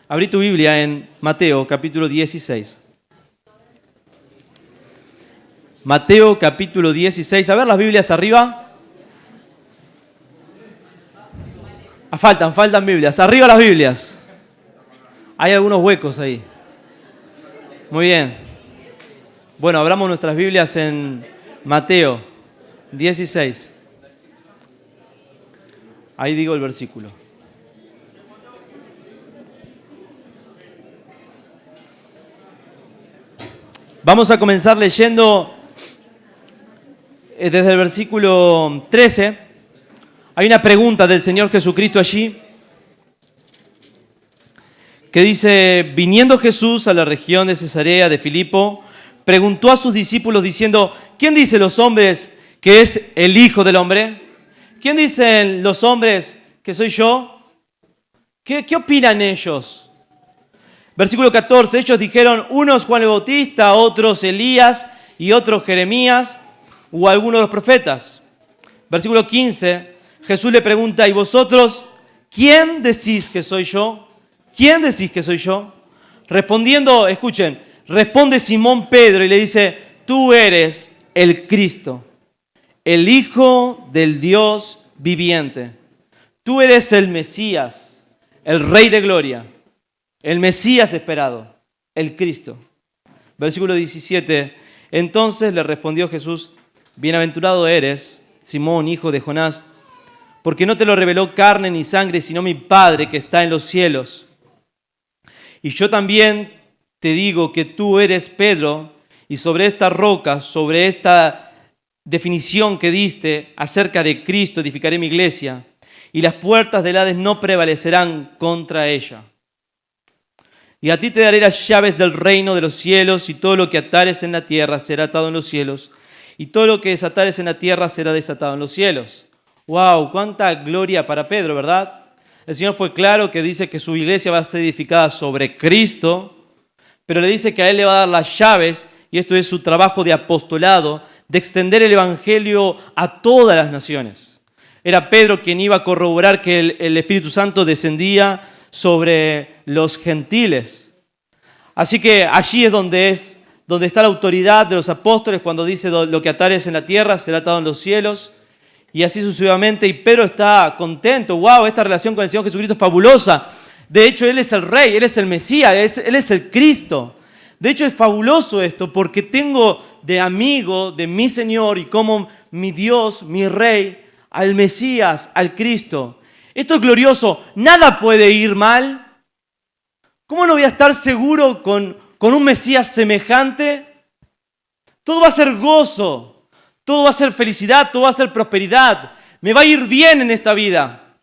Abrí tu Biblia en Mateo capítulo 16. Mateo capítulo 16. A ver las Biblias arriba. Faltan Biblias. Arriba las Biblias. Hay algunos huecos ahí. Muy bien. Bueno, abramos nuestras Biblias en Mateo 16. Ahí digo el versículo. Vamos a comenzar leyendo desde el versículo 13. Hay una pregunta del Señor Jesucristo allí que dice: viniendo Jesús a la región de Cesarea de Filipo, preguntó a sus discípulos diciendo: ¿quién dicen los hombres que es el Hijo del Hombre? ¿Quién dicen los hombres que soy yo? ¿Qué opinan ellos? Versículo 14, ellos dijeron, unos Juan el Bautista, otros Elías y otros Jeremías o alguno de los profetas. Versículo 15, Jesús le pregunta, ¿y vosotros quién decís que soy yo? ¿Quién decís que soy yo? Respondiendo, escuchen, responde Simón Pedro y le dice, tú eres el Cristo, el Hijo del Dios viviente. Tú eres el Mesías, el Rey de Gloria. El Mesías esperado, el Cristo. Versículo 17. Entonces le respondió Jesús: bienaventurado eres, Simón, hijo de Jonás, porque no te lo reveló carne ni sangre, sino mi Padre que está en los cielos. Y yo también te digo que tú eres Pedro, y sobre esta roca, sobre esta definición que diste acerca de Cristo, edificaré mi iglesia, y las puertas del Hades no prevalecerán contra ella. Y a ti te daré las llaves del reino de los cielos, y todo lo que atares en la tierra será atado en los cielos, y todo lo que desatares en la tierra será desatado en los cielos. ¡Wow! ¡Cuánta gloria para Pedro!, ¿verdad? El Señor fue claro que dice que su iglesia va a ser edificada sobre Cristo, pero le dice que a Él le va a dar las llaves, y esto es su trabajo de apostolado, de extender el evangelio a todas las naciones. Era Pedro quien iba a corroborar que el Espíritu Santo descendía sobre los gentiles. Así que allí es donde está la autoridad de los apóstoles cuando dice lo que atares en la tierra será atado en los cielos, y así sucesivamente. Y Pedro está contento. ¡Wow! Esta relación con el Señor Jesucristo es fabulosa. De hecho, Él es el Rey, Él es el Mesías, Él es el Cristo. De hecho, es fabuloso esto porque tengo de amigo de mi Señor y como mi Dios, mi Rey, al Mesías, al Cristo. Esto es glorioso. Nada puede ir mal. ¿Cómo no voy a estar seguro con un Mesías semejante? Todo va a ser gozo, todo va a ser felicidad, todo va a ser prosperidad. Me va a ir bien en esta vida.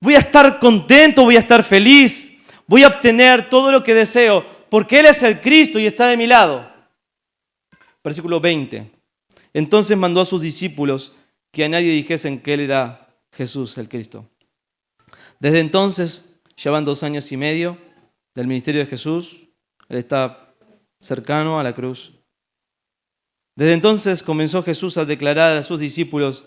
Voy a estar contento, voy a estar feliz. Voy a obtener todo lo que deseo porque Él es el Cristo y está de mi lado. Versículo 20. Entonces mandó a sus discípulos que a nadie dijesen que Él era Jesús el Cristo. Desde entonces, llevan 2 años y medio del ministerio de Jesús. Él está cercano a la cruz. Desde entonces comenzó Jesús a declarar a sus discípulos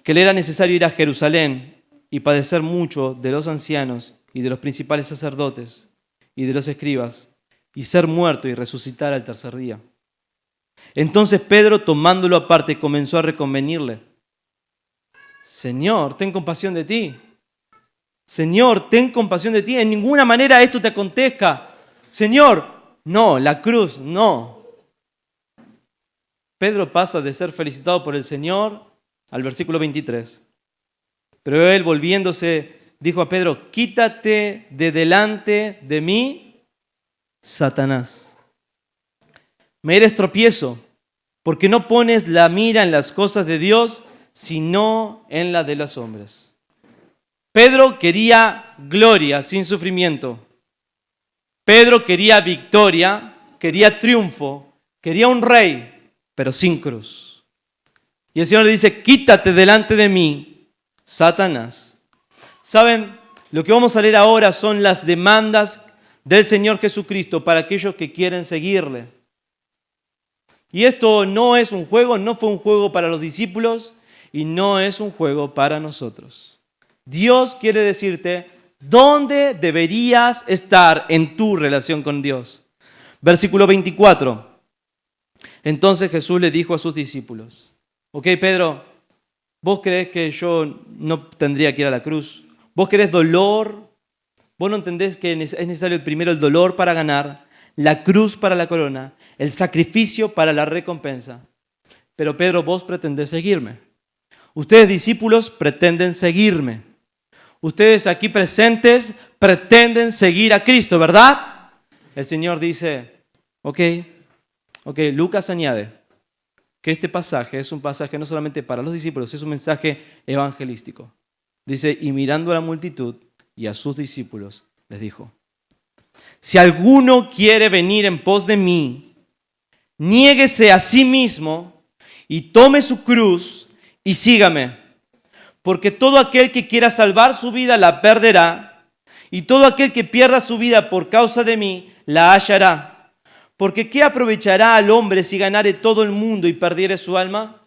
que le era necesario ir a Jerusalén y padecer mucho de los ancianos y de los principales sacerdotes y de los escribas, y ser muerto y resucitar al tercer día. Entonces Pedro, tomándolo aparte, comenzó a reconvenirle. Señor, ten compasión de ti. Señor, ten compasión de ti. En ninguna manera esto te acontezca. Señor, no, la cruz, no. Pedro pasa de ser felicitado por el Señor al versículo 23. Pero él, volviéndose, dijo a Pedro, quítate de delante de mí, Satanás. Me eres tropiezo, porque no pones la mira en las cosas de Dios, sino en la de los hombres. Pedro quería gloria sin sufrimiento. Pedro quería victoria, quería triunfo, quería un rey. pero sin cruz. Y el Señor le dice, quítate delante de mí, Satanás. ¿Saben? Lo que vamos a leer ahora son las demandas del Señor Jesucristo para aquellos que quieren seguirle. Y esto no es un juego, no fue un juego para los discípulos y no es un juego para nosotros. Dios quiere decirte dónde deberías estar en tu relación con Dios. Versículo 24. Entonces Jesús le dijo a sus discípulos, ok, Pedro, ¿vos creés que yo no tendría que ir a la cruz? ¿Vos querés dolor? ¿Vos no entendés que es necesario primero el dolor para ganar, la cruz para la corona, el sacrificio para la recompensa? Pero Pedro, vos pretendés seguirme. Ustedes discípulos pretenden seguirme. Ustedes aquí presentes pretenden seguir a Cristo, ¿verdad? El Señor dice, ok, Lucas añade que este pasaje es un pasaje no solamente para los discípulos, es un mensaje evangelístico. Dice, y mirando a la multitud y a sus discípulos, les dijo, si alguno quiere venir en pos de mí, niéguese a sí mismo y tome su cruz y sígame. Porque todo aquel que quiera salvar su vida la perderá, y todo aquel que pierda su vida por causa de mí la hallará. Porque ¿qué aprovechará al hombre si ganare todo el mundo y perdiere su alma?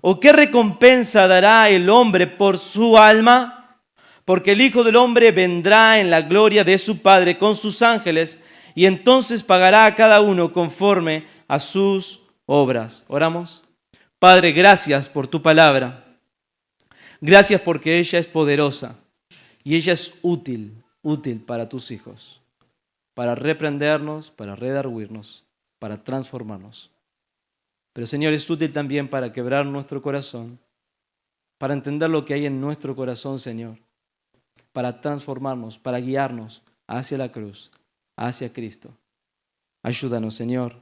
¿O qué recompensa dará el hombre por su alma? Porque el Hijo del Hombre vendrá en la gloria de su Padre con sus ángeles, y entonces pagará a cada uno conforme a sus obras. ¿Oramos? Padre, gracias por tu palabra. Gracias porque ella es poderosa y ella es útil para tus hijos, para reprendernos, para redarguirnos, para transformarnos. Pero Señor, es útil también para quebrar nuestro corazón, para entender lo que hay en nuestro corazón, Señor, para transformarnos, para guiarnos hacia la cruz, hacia Cristo. Ayúdanos, Señor,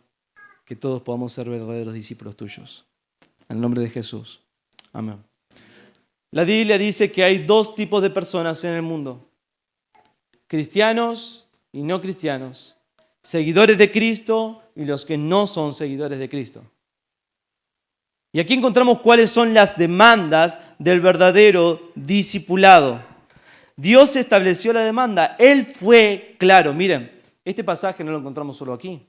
que todos podamos ser verdaderos discípulos tuyos. En el nombre de Jesús. Amén. La Biblia dice que hay dos tipos de personas en el mundo: cristianos y no cristianos, seguidores de Cristo y los que no son seguidores de Cristo. Y aquí encontramos cuáles son las demandas del verdadero discipulado. Dios estableció la demanda, Él fue claro. Miren, este pasaje no lo encontramos solo aquí.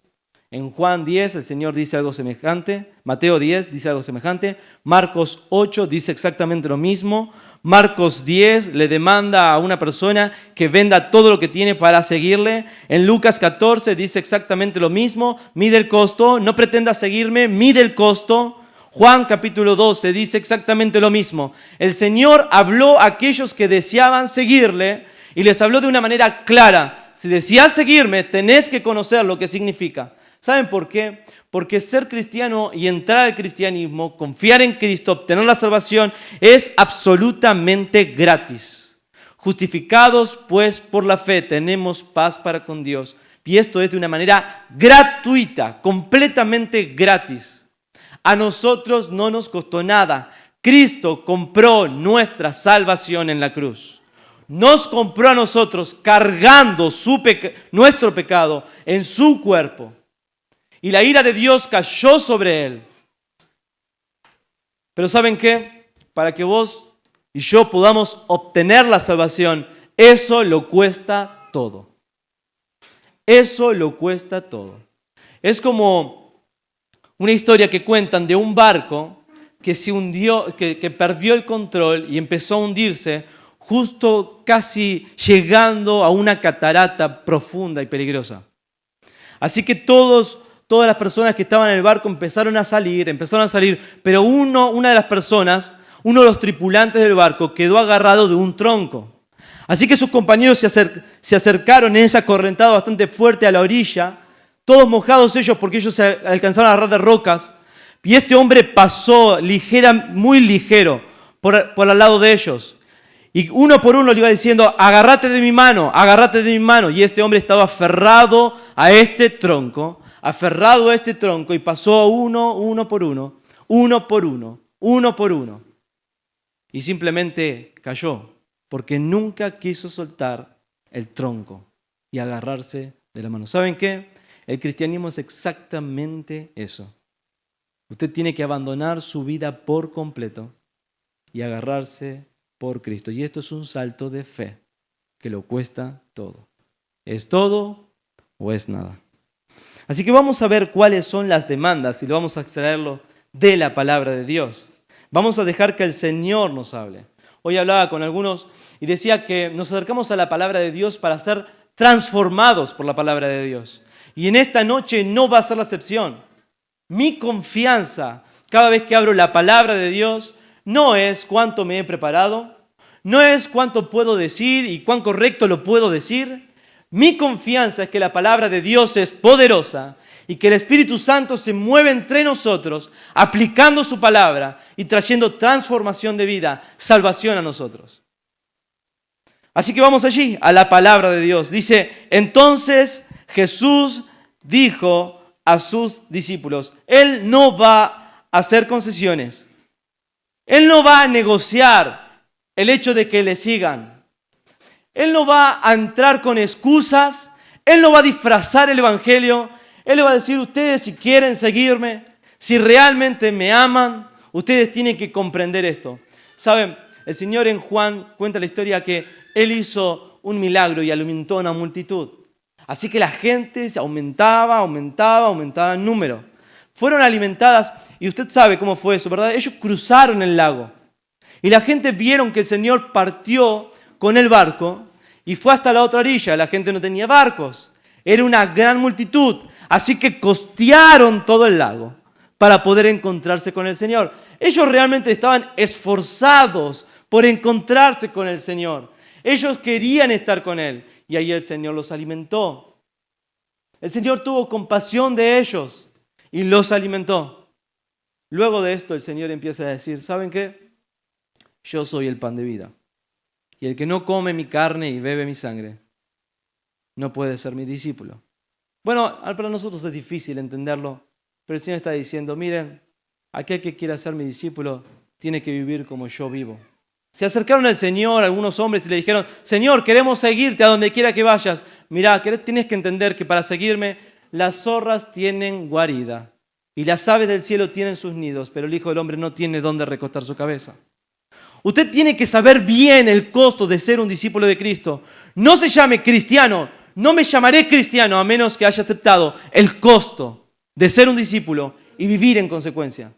En Juan 10 el Señor dice algo semejante, Mateo 10 dice algo semejante, Marcos 8 dice exactamente lo mismo, Marcos 10 le demanda a una persona que venda todo lo que tiene para seguirle, en Lucas 14 dice exactamente lo mismo, mide el costo, no pretenda seguirme, mide el costo. Juan capítulo 12 dice exactamente lo mismo. El Señor habló a aquellos que deseaban seguirle y les habló de una manera clara. Si deseas seguirme, tenés que conocer lo que significa. ¿Saben por qué? Porque ser cristiano y entrar al cristianismo, confiar en Cristo, obtener la salvación, es absolutamente gratis. Justificados pues por la fe, tenemos paz para con Dios. Y esto es de una manera gratuita, completamente gratis. A nosotros no nos costó nada. Cristo compró nuestra salvación en la cruz. Nos compró a nosotros cargando nuestro pecado en su cuerpo. Y la ira de Dios cayó sobre él. Pero ¿saben qué? Para que vos y yo podamos obtener la salvación, eso lo cuesta todo. Eso lo cuesta todo. Es como una historia que cuentan de un barco que se hundió, que perdió el control y empezó a hundirse justo casi llegando a una catarata profunda y peligrosa. Así que todas las personas que estaban en el barco empezaron a salir, pero una de las personas, uno de los tripulantes del barco, quedó agarrado de un tronco. Así que sus compañeros se acercaron en esa correntada bastante fuerte a la orilla, todos mojados ellos porque ellos se alcanzaron a agarrar de rocas, y este hombre pasó muy ligero por al lado de ellos. Y uno por uno le iba diciendo, agárrate de mi mano, y este hombre estaba aferrado a este tronco, y pasó uno por uno, y simplemente cayó, porque nunca quiso soltar el tronco y agarrarse de la mano. ¿Saben qué? El cristianismo es exactamente eso. Usted tiene que abandonar su vida por completo y agarrarse por Cristo. Y esto es un salto de fe que lo cuesta todo. ¿Es todo o es nada? Así que vamos a ver cuáles son las demandas y lo vamos a extraerlo de la palabra de Dios. Vamos a dejar que el Señor nos hable. Hoy hablaba con algunos y decía que nos acercamos a la palabra de Dios para ser transformados por la palabra de Dios. Y en esta noche no va a ser la excepción. Mi confianza cada vez que abro la palabra de Dios no es cuánto me he preparado, no es cuánto puedo decir y cuán correcto lo puedo decir. Mi confianza es que la palabra de Dios es poderosa y que el Espíritu Santo se mueve entre nosotros aplicando su palabra y trayendo transformación de vida, salvación a nosotros. Así que vamos allí, a la palabra de Dios. Dice, entonces Jesús dijo a sus discípulos, Él no va a hacer concesiones. Él no va a negociar el hecho de que le sigan. Él no va a entrar con excusas. Él no va a disfrazar el evangelio. Él le va a decir, ustedes si quieren seguirme, si realmente me aman, ustedes tienen que comprender esto. Saben, el Señor en Juan cuenta la historia que Él hizo un milagro y alimentó a una multitud. Así que la gente se aumentaba en número. Fueron alimentadas y usted sabe cómo fue eso, ¿verdad? Ellos cruzaron el lago y la gente vieron que el Señor partió con el barco y fue hasta la otra orilla. La gente no tenía barcos, era una gran multitud. Así que costearon todo el lago para poder encontrarse con el Señor. Ellos realmente estaban esforzados por encontrarse con el Señor. Ellos querían estar con Él y ahí el Señor los alimentó. El Señor tuvo compasión de ellos y los alimentó. Luego de esto el Señor empieza a decir, ¿saben qué? Yo soy el pan de vida. Y el que no come mi carne y bebe mi sangre no puede ser mi discípulo. Bueno, para nosotros es difícil entenderlo, pero el Señor está diciendo, miren, aquel que quiera ser mi discípulo tiene que vivir como yo vivo. Se acercaron al Señor algunos hombres y le dijeron, Señor, queremos seguirte a donde quiera que vayas. Mirá, tienes que entender que para seguirme las zorras tienen guarida y las aves del cielo tienen sus nidos, pero el Hijo del Hombre no tiene dónde recostar su cabeza. Usted tiene que saber bien el costo de ser un discípulo de Cristo. No se llame cristiano. No me llamaré cristiano a menos que haya aceptado el costo de ser un discípulo y vivir en consecuencia.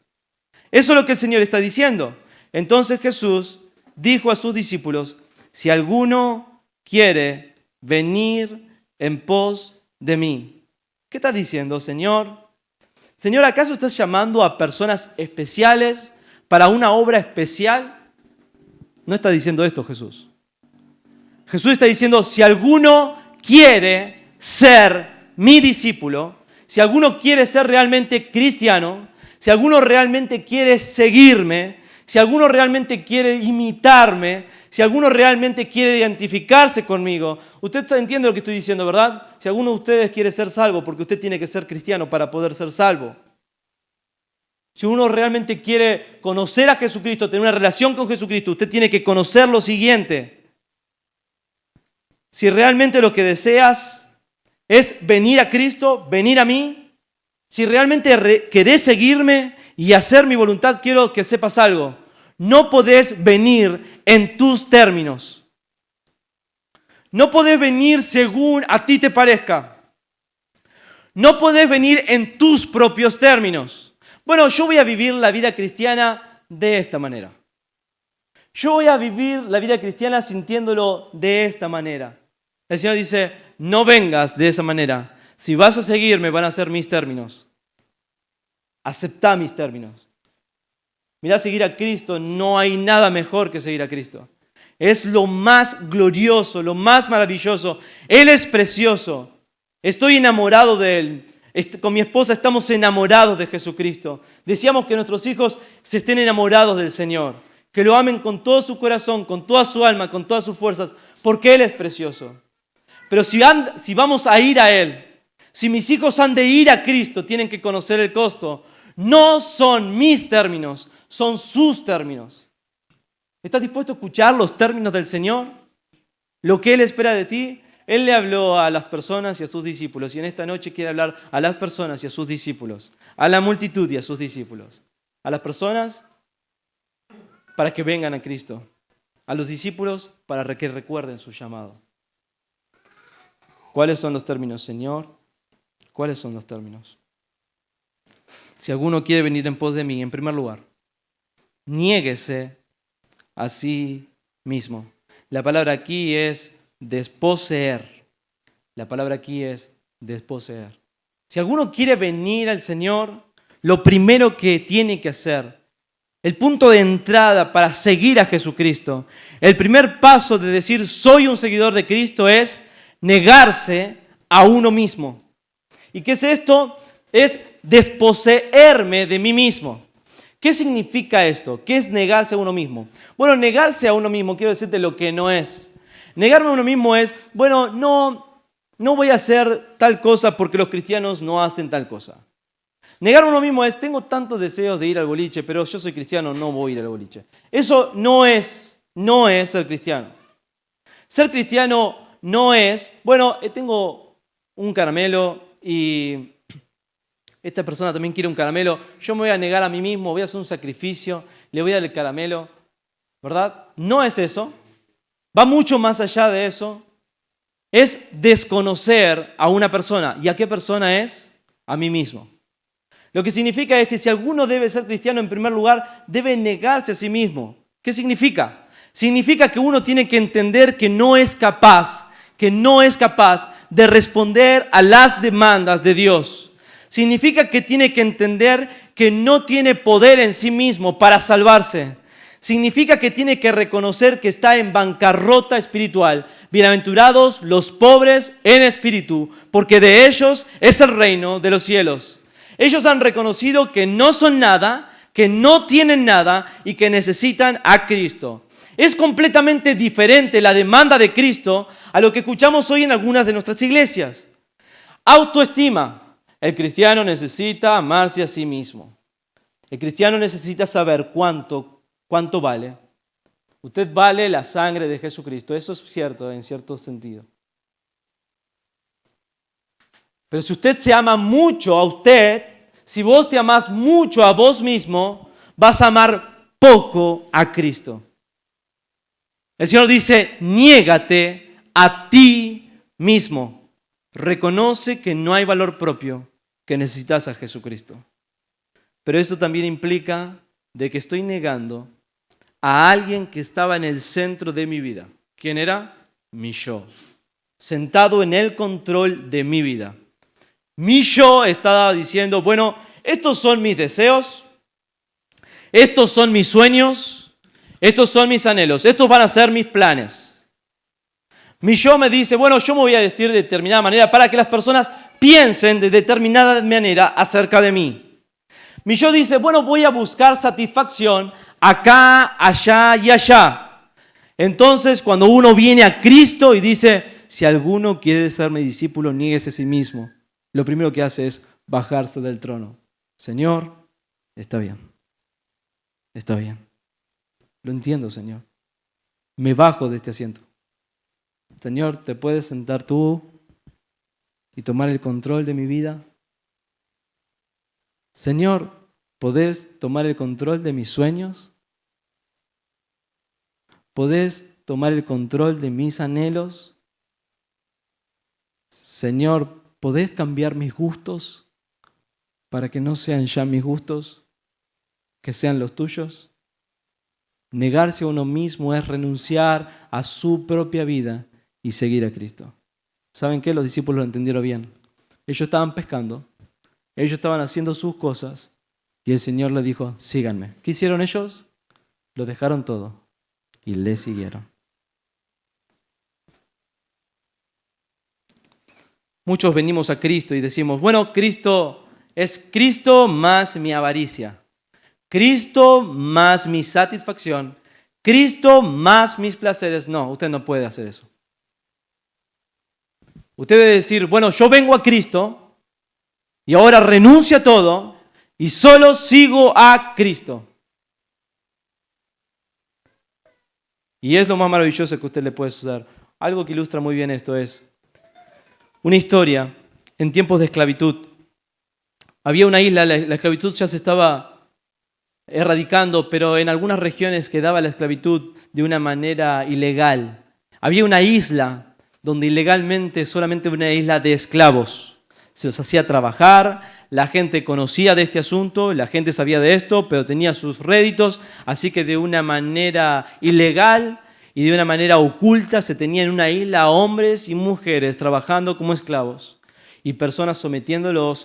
Eso es lo que el Señor está diciendo. Entonces Jesús dijo a sus discípulos, si alguno quiere venir en pos de mí. ¿Qué está diciendo, Señor? Señor, ¿acaso estás llamando a personas especiales para una obra especial? No está diciendo esto Jesús. Jesús está diciendo, si alguno quiere ser mi discípulo, si alguno quiere ser realmente cristiano, si alguno realmente quiere seguirme, si alguno realmente quiere imitarme, si alguno realmente quiere identificarse conmigo, usted entiende lo que estoy diciendo, ¿verdad? Si alguno de ustedes quiere ser salvo, porque usted tiene que ser cristiano para poder ser salvo. Si uno realmente quiere conocer a Jesucristo, tener una relación con Jesucristo, usted tiene que conocer lo siguiente. Si realmente lo que deseas es venir a Cristo, venir a mí, si realmente querés seguirme y hacer mi voluntad, quiero que sepas algo. No podés venir en tus términos. No podés venir según a ti te parezca. No podés venir en tus propios términos. Bueno, yo voy a vivir la vida cristiana de esta manera. Yo voy a vivir la vida cristiana sintiéndolo de esta manera. El Señor dice, no vengas de esa manera. Si vas a seguirme, van a ser mis términos. Aceptá mis términos. Mirá, seguir a Cristo, no hay nada mejor que seguir a Cristo. Es lo más glorioso, lo más maravilloso. Él es precioso. Estoy enamorado de Él. Con mi esposa estamos enamorados de Jesucristo. Deseamos que nuestros hijos se estén enamorados del Señor. Que lo amen con todo su corazón, con toda su alma, con todas sus fuerzas. Porque Él es precioso. Pero si vamos a ir a Él, si mis hijos han de ir a Cristo, tienen que conocer el costo. No son mis términos, son sus términos. ¿Estás dispuesto a escuchar los términos del Señor? Lo que Él espera de ti. Él le habló a las personas y a sus discípulos, y en esta noche quiere hablar a las personas y a sus discípulos, a la multitud y a sus discípulos. A las personas para que vengan a Cristo, a los discípulos para que recuerden su llamado. ¿Cuáles son los términos, Señor? ¿Cuáles son los términos? Si alguno quiere venir en pos de mí, en primer lugar, niéguese a sí mismo. La palabra aquí es desposeer. La palabra aquí es desposeer. Si alguno quiere venir al Señor, lo primero que tiene que hacer, el punto de entrada para seguir a Jesucristo, el primer paso de decir soy un seguidor de Cristo es negarse a uno mismo. ¿Y qué es esto? Es desposeerme de mí mismo. ¿Qué significa esto? ¿Qué es negarse a uno mismo? Bueno, negarse a uno mismo, quiero decirte lo que no es. Negarme a uno mismo es, bueno, no voy a hacer tal cosa porque los cristianos no hacen tal cosa. Negar a uno mismo es, tengo tantos deseos de ir al boliche, pero yo soy cristiano, no voy a ir al boliche. Eso no es ser cristiano. Ser cristiano no es, bueno, tengo un caramelo y esta persona también quiere un caramelo, yo me voy a negar a mí mismo, voy a hacer un sacrificio, le voy a dar el caramelo, ¿verdad? No es eso, va mucho más allá de eso. Es desconocer a una persona. ¿Y a qué persona es? A mí mismo. Lo que significa es que si alguno debe ser cristiano, en primer lugar, debe negarse a sí mismo. ¿Qué significa? Significa que uno tiene que entender que no es capaz de responder a las demandas de Dios. Significa que tiene que entender que no tiene poder en sí mismo para salvarse. Significa que tiene que reconocer que está en bancarrota espiritual. Bienaventurados los pobres en espíritu, porque de ellos es el reino de los cielos. Ellos han reconocido que no son nada, que no tienen nada y que necesitan a Cristo. Es completamente diferente la demanda de Cristo a lo que escuchamos hoy en algunas de nuestras iglesias. Autoestima. El cristiano necesita amarse a sí mismo. El cristiano necesita saber cuánto vale. Usted vale la sangre de Jesucristo. Eso es cierto en cierto sentido. Pero si usted se ama mucho a usted, si vos te amás mucho a vos mismo, vas a amar poco a Cristo. El Señor dice, niégate a ti mismo. Reconoce que no hay valor propio, que necesitas a Jesucristo. Pero esto también implica de que estoy negando a alguien que estaba en el centro de mi vida. ¿Quién era? Mi yo. Sentado en el control de mi vida. Mi yo estaba diciendo, bueno, estos son mis deseos, estos son mis sueños, estos son mis anhelos, estos van a ser mis planes. Mi yo me dice, bueno, yo me voy a vestir de determinada manera para que las personas piensen de determinada manera acerca de mí. Mi yo dice, bueno, voy a buscar satisfacción acá, allá y allá. Entonces, cuando uno viene a Cristo y dice, si alguno quiere ser mi discípulo, niéguese a sí mismo. Lo primero que hace es bajarse del trono. Señor, está bien. Está bien. Lo entiendo, Señor. Me bajo de este asiento. Señor, ¿te puedes sentar tú y tomar el control de mi vida? Señor, ¿podés tomar el control de mis sueños? ¿Podés tomar el control de mis anhelos? Señor, ¿podés cambiar mis gustos para que no sean ya mis gustos, que sean los tuyos? Negarse a uno mismo es renunciar a su propia vida y seguir a Cristo. ¿Saben qué? Los discípulos lo entendieron bien. Ellos estaban pescando, ellos estaban haciendo sus cosas y el Señor les dijo, síganme. ¿Qué hicieron ellos? Lo dejaron todo y le siguieron. Muchos venimos a Cristo y decimos, bueno, Cristo es Cristo más mi avaricia, Cristo más mi satisfacción, Cristo más mis placeres. No, usted no puede hacer eso. Usted debe decir, bueno, yo vengo a Cristo y ahora renuncio a todo y solo sigo a Cristo. Y es lo más maravilloso que a usted le puede suceder. Algo que ilustra muy bien esto es, una historia en tiempos de esclavitud. Había una isla, la esclavitud ya se estaba erradicando, pero en algunas regiones quedaba la esclavitud de una manera ilegal. Había una isla donde ilegalmente solamente una isla de esclavos. Se los hacía trabajar, la gente conocía de este asunto, la gente sabía de esto, pero tenía sus réditos, así que de una manera ilegal y de una manera oculta se tenía en una isla a hombres y mujeres trabajando como esclavos y personas sometiéndolos.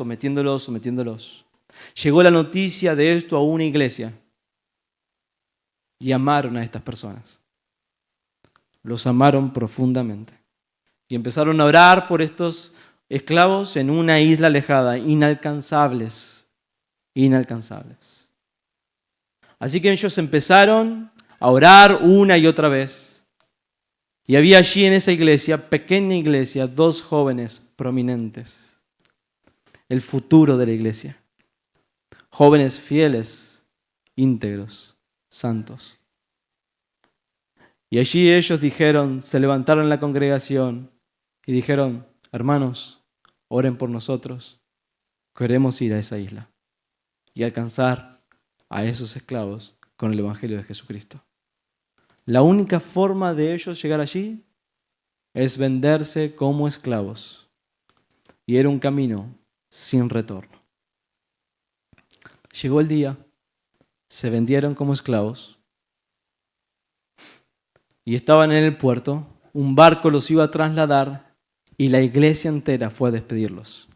Llegó la noticia de esto a una iglesia y amaron a estas personas. Los amaron profundamente y empezaron a orar por estos esclavos en una isla alejada, inalcanzables. Así que ellos empezaron a orar una y otra vez. Y había allí en esa iglesia, pequeña iglesia, 2 jóvenes prominentes. El futuro de la iglesia. Jóvenes fieles, íntegros, santos. Y allí ellos dijeron, se levantaron en la congregación y dijeron, hermanos, oren por nosotros. Queremos ir a esa isla y alcanzar a esos esclavos con el Evangelio de Jesucristo. La única forma de ellos llegar allí es venderse como esclavos. Y era un camino sin retorno. Llegó el día, se vendieron como esclavos y estaban en el puerto. Un barco los iba a trasladar y la iglesia entera fue a despedirlos.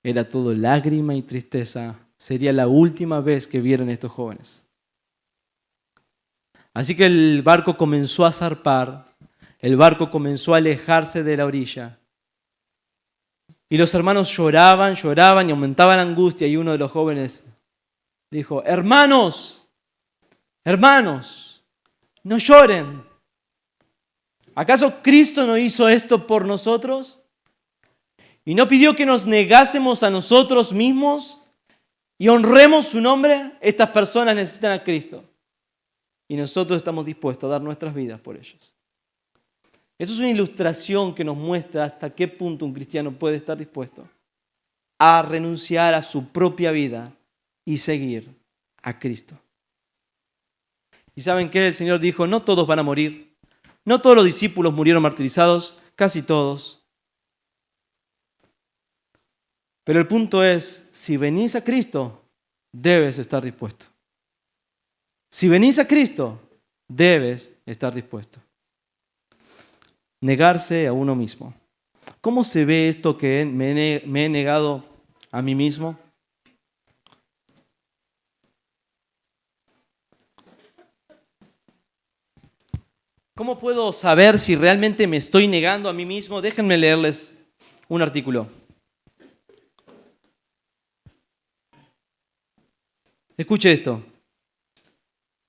Era todo lágrima y tristeza. Sería la última vez que vieron a estos jóvenes. Así que el barco comenzó a zarpar, el barco comenzó a alejarse de la orilla. Y los hermanos lloraban y aumentaban la angustia. Y uno de los jóvenes dijo, hermanos, no lloren. ¿Acaso Cristo no hizo esto por nosotros? ¿Y no pidió que nos negásemos a nosotros mismos y honremos su nombre? Estas personas necesitan a Cristo. Y nosotros estamos dispuestos a dar nuestras vidas por ellos. Eso es una ilustración que nos muestra hasta qué punto un cristiano puede estar dispuesto a renunciar a su propia vida y seguir a Cristo. ¿Y saben qué? El Señor dijo, no todos van a morir. No todos los discípulos murieron martirizados, casi todos. Pero el punto es, si venís a Cristo, debes estar dispuesto. Si venís a Cristo, debes estar dispuesto. Negarse a uno mismo. ¿Cómo se ve esto que me he negado a mí mismo? ¿Cómo puedo saber si realmente me estoy negando a mí mismo? Déjenme leerles un artículo. Escuche esto.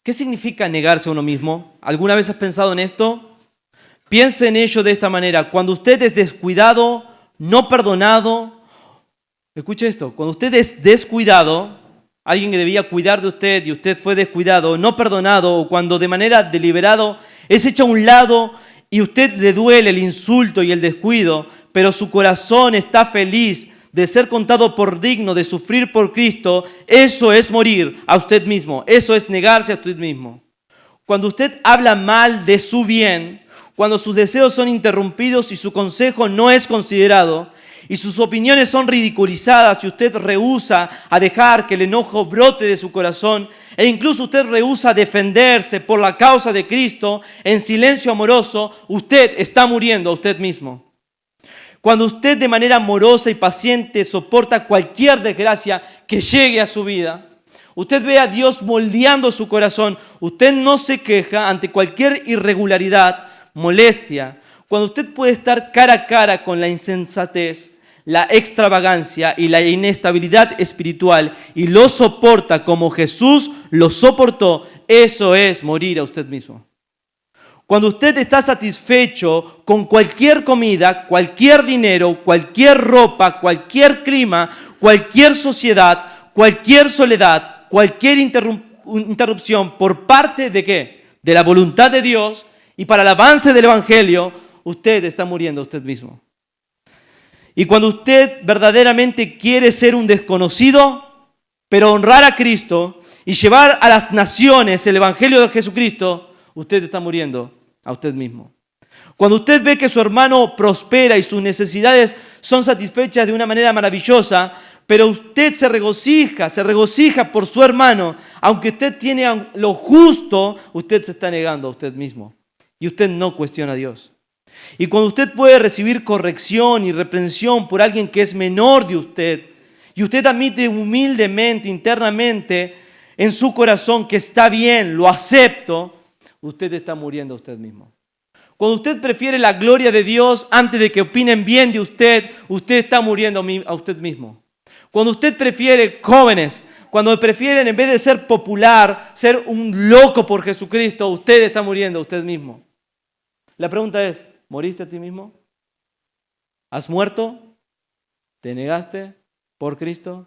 ¿Qué significa negarse a uno mismo? ¿Alguna vez has pensado en esto? Piense en ello de esta manera. Cuando usted es descuidado, no perdonado, escuche esto, cuando usted es descuidado, alguien que debía cuidar de usted y usted fue descuidado, no perdonado, o cuando de manera deliberada es hecho a un lado y usted le duele el insulto y el descuido, pero su corazón está feliz de ser contado por digno de sufrir por Cristo, eso es morir a usted mismo, eso es negarse a usted mismo. Cuando usted habla mal de su bien, cuando sus deseos son interrumpidos y su consejo no es considerado, y sus opiniones son ridiculizadas y usted rehúsa a dejar que el enojo brote de su corazón, e incluso usted rehúsa defenderse por la causa de Cristo en silencio amoroso, usted está muriendo a usted mismo. Cuando usted de manera amorosa y paciente soporta cualquier desgracia que llegue a su vida, usted ve a Dios moldeando su corazón, usted no se queja ante cualquier irregularidad, molestia. Cuando usted puede estar cara a cara con la insensatez, la extravagancia y la inestabilidad espiritual y lo soporta como Jesús lo soportó, eso es morir a usted mismo. Cuando usted está satisfecho con cualquier comida, cualquier dinero, cualquier ropa, cualquier clima, cualquier sociedad, cualquier soledad, cualquier interrupción por parte de ¿qué? De la voluntad de Dios y para el avance del Evangelio, usted está muriendo a usted mismo. Y cuando usted verdaderamente quiere ser un desconocido, pero honrar a Cristo y llevar a las naciones el Evangelio de Jesucristo, usted está muriendo a usted mismo. Cuando usted ve que su hermano prospera y sus necesidades son satisfechas de una manera maravillosa, pero usted se regocija por su hermano, aunque usted tiene lo justo, usted se está negando a usted mismo. Y usted no cuestiona a Dios. Y cuando usted puede recibir corrección y reprensión por alguien que es menor de usted, y usted admite humildemente, internamente, en su corazón que está bien, lo acepto, usted está muriendo a usted mismo. Cuando usted prefiere la gloria de Dios antes de que opinen bien de usted, usted está muriendo a usted mismo. Cuando usted prefiere, jóvenes, cuando prefieren en vez de ser popular, ser un loco por Jesucristo, usted está muriendo a usted mismo. La pregunta es, ¿moriste a ti mismo? ¿Has muerto? ¿Te negaste por Cristo?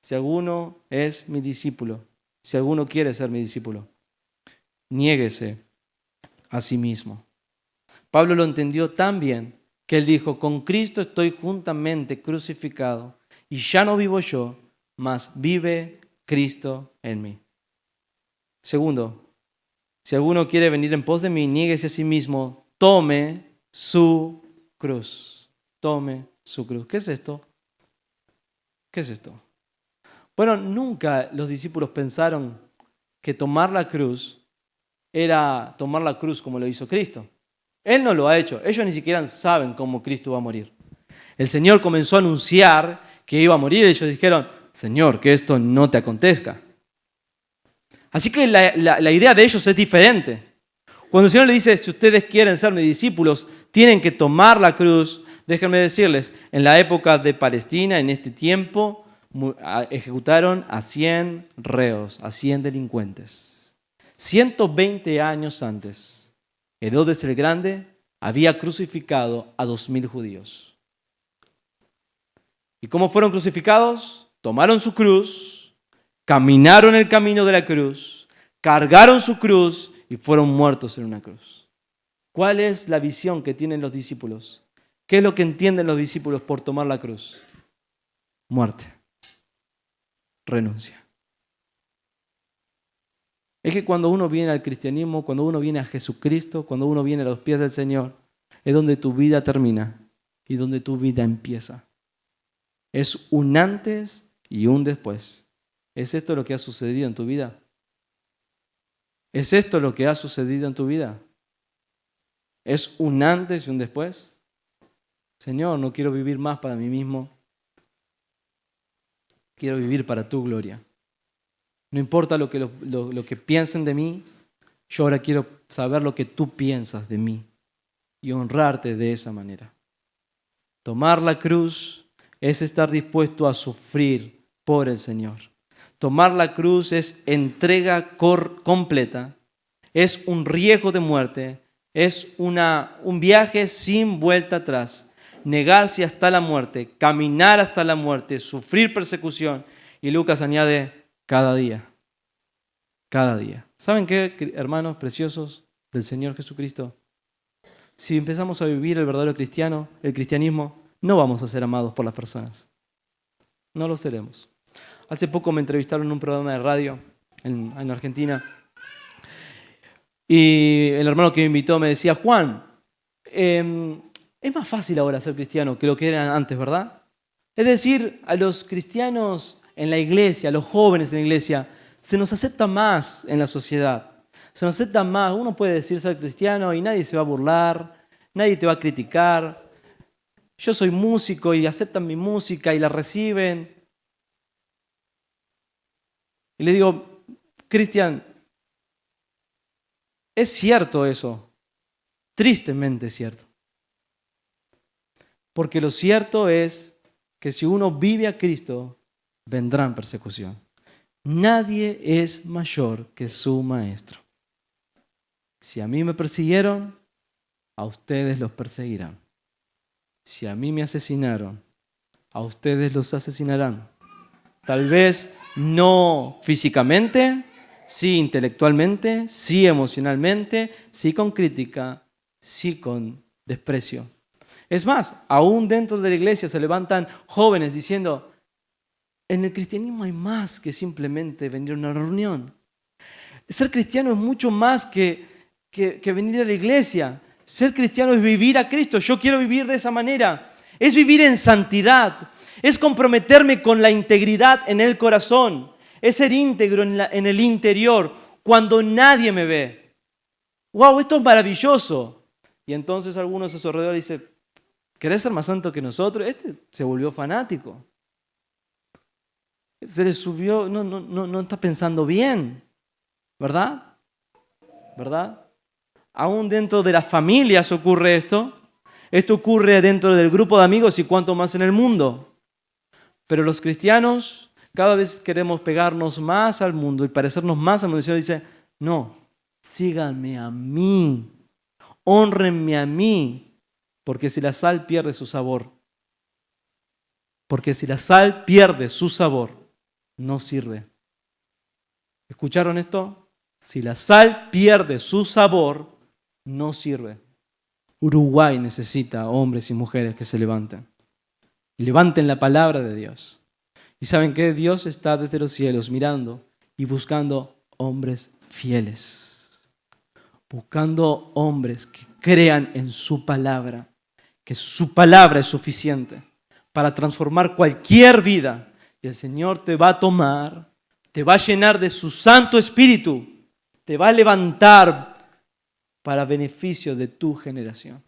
Si alguno es mi discípulo, si alguno quiere ser mi discípulo, niéguese a sí mismo. Pablo lo entendió tan bien que él dijo, con Cristo estoy juntamente crucificado y ya no vivo yo, mas vive Cristo en mí. Segundo, si alguno quiere venir en pos de mí, niéguese a sí mismo, tome su cruz. Tome su cruz. ¿Qué es esto? ¿Qué es esto? Bueno, nunca los discípulos pensaron que tomar la cruz era tomar la cruz como lo hizo Cristo. Él no lo ha hecho. Ellos ni siquiera saben cómo Cristo va a morir. El Señor comenzó a anunciar que iba a morir y ellos dijeron, Señor, que esto no te acontezca. Así que la idea de ellos es diferente. Cuando el Señor le dice, si ustedes quieren ser mis discípulos, tienen que tomar la cruz. Déjenme decirles, en la época de Palestina, en este tiempo, ejecutaron a 100 reos, a 100 delincuentes. 120 años antes, Herodes el Grande había crucificado a 2.000 judíos. ¿Y cómo fueron crucificados? Tomaron su cruz, caminaron el camino de la cruz, cargaron su cruz y fueron muertos en una cruz. ¿Cuál es la visión que tienen los discípulos? ¿Qué es lo que entienden los discípulos por tomar la cruz? Muerte. Renuncia. Es que cuando uno viene al cristianismo, cuando uno viene a Jesucristo, cuando uno viene a los pies del Señor, es donde tu vida termina y donde tu vida empieza. Es un antes y un después. ¿Es esto lo que ha sucedido en tu vida? ¿Es esto lo que ha sucedido en tu vida? ¿Es un antes y un después? Señor, no quiero vivir más para mí mismo. Quiero vivir para tu gloria. No importa lo que piensen de mí, yo ahora quiero saber lo que tú piensas de mí y honrarte de esa manera. Tomar la cruz es estar dispuesto a sufrir por el Señor. Tomar la cruz es entrega completa, es un riesgo de muerte, es un viaje sin vuelta atrás, negarse hasta la muerte, caminar hasta la muerte, sufrir persecución. Y Lucas añade, cada día. Cada día. ¿Saben qué, hermanos preciosos del Señor Jesucristo? Si empezamos a vivir el verdadero el cristianismo, no vamos a ser amados por las personas. No lo seremos. Hace poco me entrevistaron en un programa de radio en Argentina y el hermano que me invitó me decía, Juan, es más fácil ahora ser cristiano que lo que era antes, ¿verdad? Es decir, a los cristianos en la iglesia, a los jóvenes en la iglesia, se nos acepta más en la sociedad. Se nos acepta más. Uno puede decir ser cristiano y nadie se va a burlar, nadie te va a criticar. Yo soy músico y aceptan mi música y la reciben. Y le digo, Cristian, es cierto eso. Tristemente es cierto. Porque lo cierto es que si uno vive a Cristo, vendrán persecución. Nadie es mayor que su maestro. Si a mí me persiguieron, a ustedes los perseguirán. Si a mí me asesinaron, a ustedes los asesinarán. Tal vez no físicamente, sí intelectualmente, sí emocionalmente, sí con crítica, sí con desprecio. Es más, aún dentro de la iglesia se levantan jóvenes diciendo, en el cristianismo hay más que simplemente venir a una reunión. Ser cristiano es mucho más que venir a la iglesia. Ser cristiano es vivir a Cristo. Yo quiero vivir de esa manera. Es vivir en santidad. Es comprometerme con la integridad en el corazón. Es ser íntegro en el interior cuando nadie me ve. ¡Wow! Esto es maravilloso. Y entonces algunos a su alrededor dicen, ¿querés ser más santo que nosotros? Este se volvió fanático. Se le subió, no está pensando bien. ¿Verdad? ¿Verdad? Aún dentro de las familias ocurre esto. Esto ocurre dentro del grupo de amigos y cuanto más en el mundo. Pero los cristianos cada vez queremos pegarnos más al mundo y parecernos más al mundo. El Señor dice, no, síganme a mí, hónrenme a mí, porque si la sal pierde su sabor, no sirve. ¿Escucharon esto? Si la sal pierde su sabor, no sirve. Uruguay necesita hombres y mujeres que se levanten. Y levanten la palabra de Dios. ¿Y saben qué? Dios está desde los cielos mirando y buscando hombres fieles. Buscando hombres que crean en su palabra. Que su palabra es suficiente para transformar cualquier vida. Y el Señor te va a tomar, te va a llenar de su Santo Espíritu. Te va a levantar para beneficio de tu generación.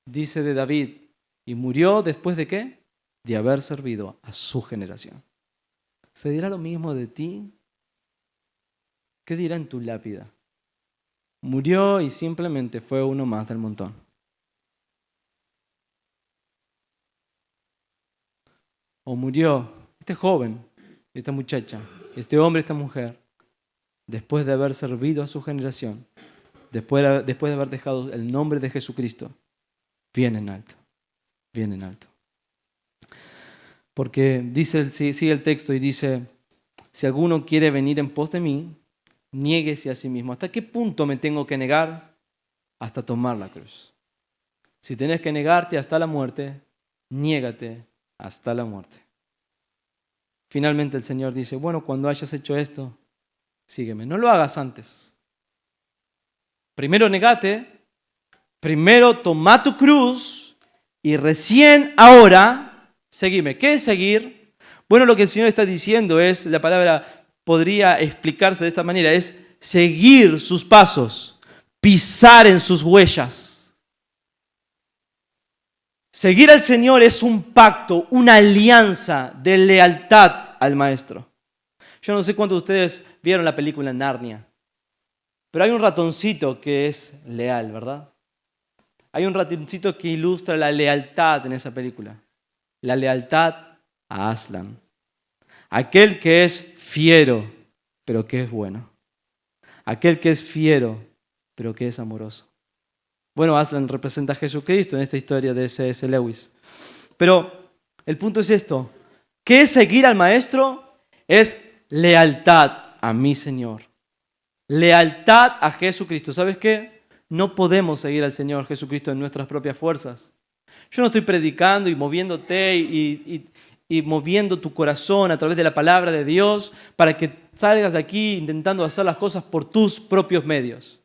Dice de David, y murió después de ¿qué? De haber servido a su generación. ¿Se dirá lo mismo de ti? ¿Qué dirá en tu lápida? Murió y simplemente fue uno más del montón. O murió este joven, esta muchacha, este hombre, esta mujer, después de haber servido a su generación, después de haber dejado el nombre de Jesucristo, bien en alto, bien en alto. Porque sigue el texto y dice, si alguno quiere venir en pos de mí, niéguese a sí mismo. ¿Hasta qué punto me tengo que negar? Hasta tomar la cruz. Si tenés que negarte hasta la muerte, niégate hasta la muerte. Finalmente el Señor dice, bueno, cuando hayas hecho esto, sígueme. No lo hagas antes. Primero negate, primero toma tu cruz y recién ahora seguime. ¿Qué es seguir? Bueno, lo que el Señor está diciendo es, la palabra podría explicarse de esta manera, es seguir sus pasos, pisar en sus huellas. Seguir al Señor es un pacto, una alianza de lealtad al Maestro. Yo no sé cuántos de ustedes vieron la película Narnia, pero hay un ratoncito que es leal, ¿verdad? Hay un ratoncito que ilustra la lealtad en esa película. La lealtad a Aslan. Aquel que es fiero, pero que es bueno. Aquel que es fiero, pero que es amoroso. Bueno, Aslan representa a Jesucristo en esta historia de C.S. Lewis. Pero el punto es esto. ¿Qué es seguir al Maestro? Es lealtad a mi Señor. Lealtad a Jesucristo. ¿Sabes qué? No podemos seguir al Señor Jesucristo en nuestras propias fuerzas. Yo no estoy predicando y moviéndote y moviendo tu corazón a través de la palabra de Dios para que salgas de aquí intentando hacer las cosas por tus propios medios.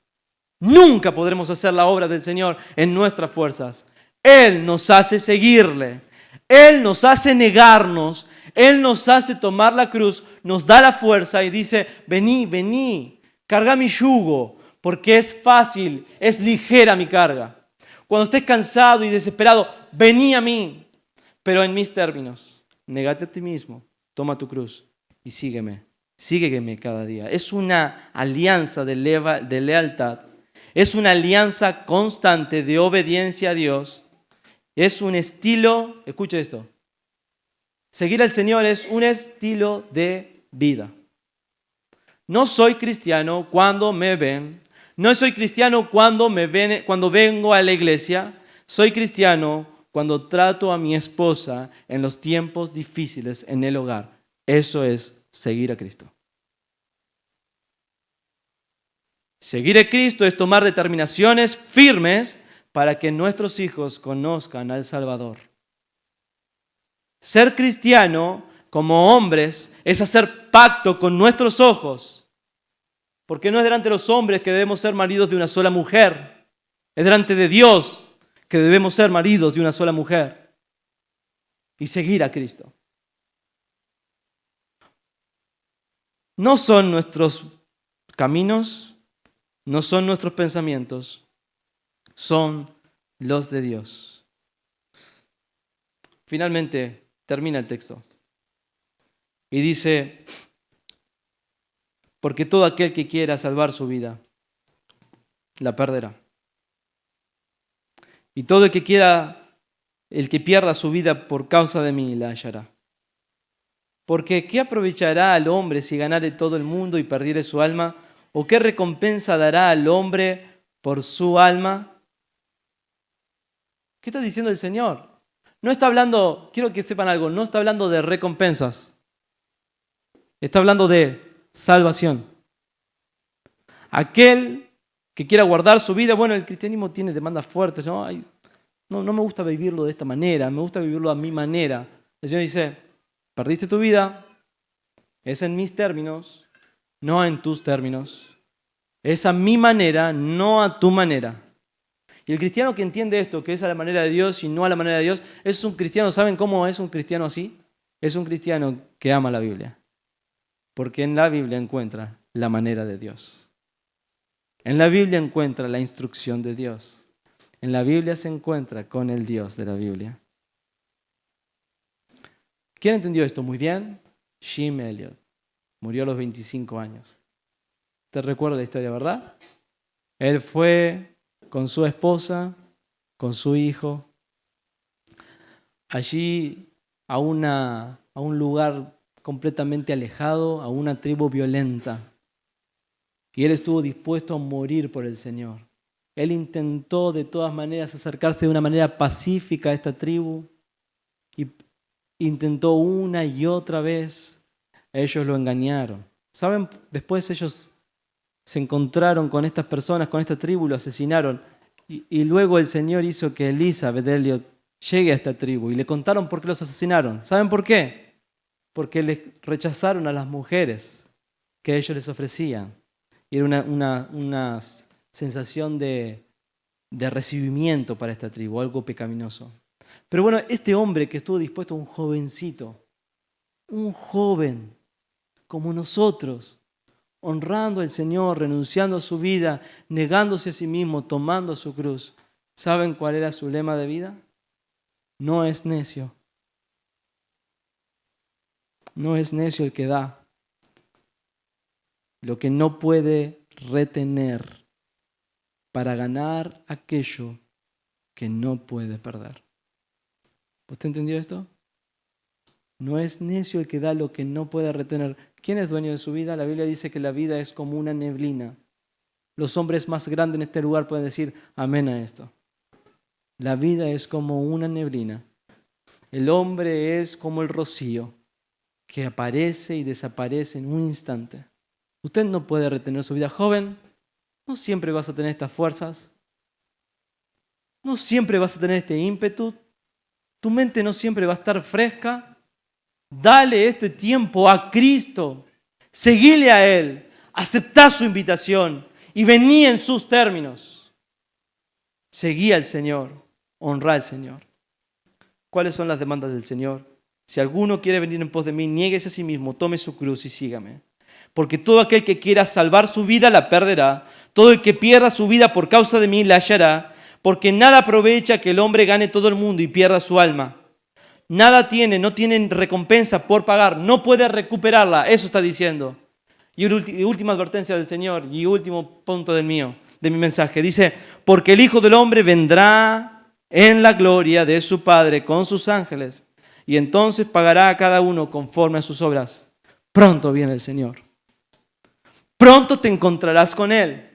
Nunca podremos hacer la obra del Señor en nuestras fuerzas. Él nos hace seguirle. Él nos hace negarnos. Él nos hace tomar la cruz, nos da la fuerza y dice, vení, carga mi yugo, porque es fácil, es ligera mi carga. Cuando estés cansado y desesperado, vení a mí, pero en mis términos. Negate a ti mismo, toma tu cruz y sígueme cada día. Es una alianza de lealtad. Es una alianza constante de obediencia a Dios. Es un estilo, escucha esto, seguir al Señor es un estilo de vida. No soy cristiano cuando me ven. No soy cristiano cuando vengo a la iglesia. Soy cristiano cuando trato a mi esposa en los tiempos difíciles en el hogar. Eso es seguir a Cristo. Seguir a Cristo es tomar determinaciones firmes para que nuestros hijos conozcan al Salvador. Ser cristiano como hombres es hacer pacto con nuestros ojos, porque no es delante de los hombres que debemos ser maridos de una sola mujer, es delante de Dios que debemos ser maridos de una sola mujer y seguir a Cristo. No son nuestros caminos, no son nuestros pensamientos, son los de Dios. Finalmente termina el texto y dice: porque todo aquel que quiera salvar su vida, la perderá. Y todo el que pierda su vida por causa de mí, la hallará. Porque ¿qué aprovechará al hombre si ganare todo el mundo y perdiere su alma? ¿O qué recompensa dará al hombre por su alma? ¿Qué está diciendo el Señor? No está hablando, quiero que sepan algo, no está hablando de recompensas. Está hablando de salvación. Aquel que quiera guardar su vida, bueno, el cristianismo tiene demandas fuertes, ¿no? No me gusta vivirlo de esta manera, me gusta vivirlo a mi manera. El Señor dice: perdiste tu vida, es en mis términos, no en tus términos. Es a mi manera, no a tu manera. Y el cristiano que entiende esto, que es a la manera de Dios y no a la manera de Dios, es un cristiano. ¿Saben cómo es un cristiano así? Es un cristiano que ama la Biblia. Porque en la Biblia encuentra la manera de Dios. En la Biblia encuentra la instrucción de Dios. En la Biblia se encuentra con el Dios de la Biblia. ¿Quién entendió esto muy bien? Jim Elliot. Murió a los 25 años. ¿Te recuerdas la historia, verdad? Él fue con su esposa, con su hijo, allí a un lugar completamente alejado, a una tribu violenta. Y él estuvo dispuesto a morir por el Señor. Él intentó de todas maneras acercarse de una manera pacífica a esta tribu y intentó una y otra vez. Ellos lo engañaron. ¿Saben? Después ellos se encontraron con estas personas, con esta tribu, y lo asesinaron. Y luego el Señor hizo que Elizabeth Elliot llegue a esta tribu y le contaron por qué los asesinaron. ¿Saben por qué? Porque les rechazaron a las mujeres que ellos les ofrecían. Y era una sensación de recibimiento para esta tribu, algo pecaminoso. Pero bueno, este hombre que estuvo dispuesto, un jovencito, un joven como nosotros, honrando al Señor, renunciando a su vida, negándose a sí mismo, tomando su cruz. ¿Saben cuál era su lema de vida? No es necio. No es necio el que da lo que no puede retener para ganar aquello que no puede perder. ¿Usted entendió esto? No es necio el que da lo que no puede retener. ¿Quién es dueño de su vida? La Biblia dice que la vida es como una neblina. Los hombres más grandes en este lugar pueden decir amén a esto. La vida es como una neblina. El hombre es como el rocío que aparece y desaparece en un instante. Usted no puede retener su vida. Joven, no siempre vas a tener estas fuerzas. No siempre vas a tener este ímpetu. Tu mente no siempre va a estar fresca. Dale este tiempo a Cristo. Seguile a Él. Aceptá su invitación y vení en sus términos. Seguí al Señor. Honrá al Señor. ¿Cuáles son las demandas del Señor? Si alguno quiere venir en pos de mí, niéguese a sí mismo, tome su cruz y sígame. Porque todo aquel que quiera salvar su vida la perderá. Todo el que pierda su vida por causa de mí la hallará. Porque nada aprovecha que el hombre gane todo el mundo y pierda su alma. Nada tiene, no tienen recompensa por pagar, no puede recuperarla. Eso está diciendo. Y última advertencia del Señor y último punto de mi mensaje. Dice, porque el Hijo del Hombre vendrá en la gloria de su Padre con sus ángeles. Y entonces pagará a cada uno conforme a sus obras. Pronto viene el Señor. Pronto te encontrarás con Él.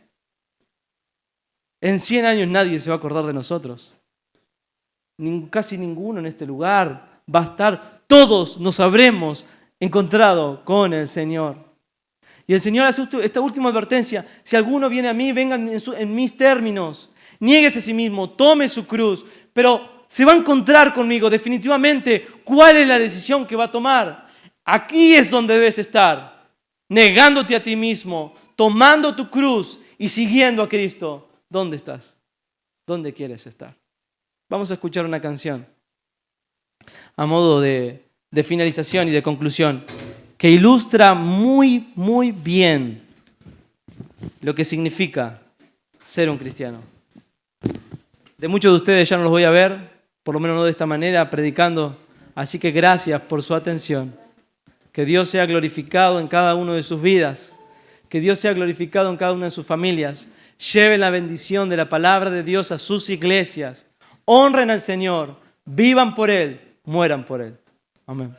En 100 años nadie se va a acordar de nosotros. Casi ninguno en este lugar va a estar. Todos nos habremos encontrado con el Señor. Y el Señor hace esta última advertencia. Si alguno viene a mí, vengan en mis términos. niéguese a sí mismo, tome su cruz, pero se va a encontrar conmigo definitivamente cuál es la decisión que va a tomar. Aquí es donde debes estar, negándote a ti mismo, tomando tu cruz y siguiendo a Cristo. ¿Dónde estás? ¿Dónde quieres estar? Vamos a escuchar una canción a modo de finalización y de conclusión que ilustra muy, muy bien lo que significa ser un cristiano. De muchos de ustedes ya no los voy a ver, por lo menos no de esta manera, predicando. Así que gracias por su atención. Que Dios sea glorificado en cada uno de sus vidas. Que Dios sea glorificado en cada una de sus familias. Lleven la bendición de la palabra de Dios a sus iglesias. Honren al Señor. Vivan por Él. Mueran por Él. Amén.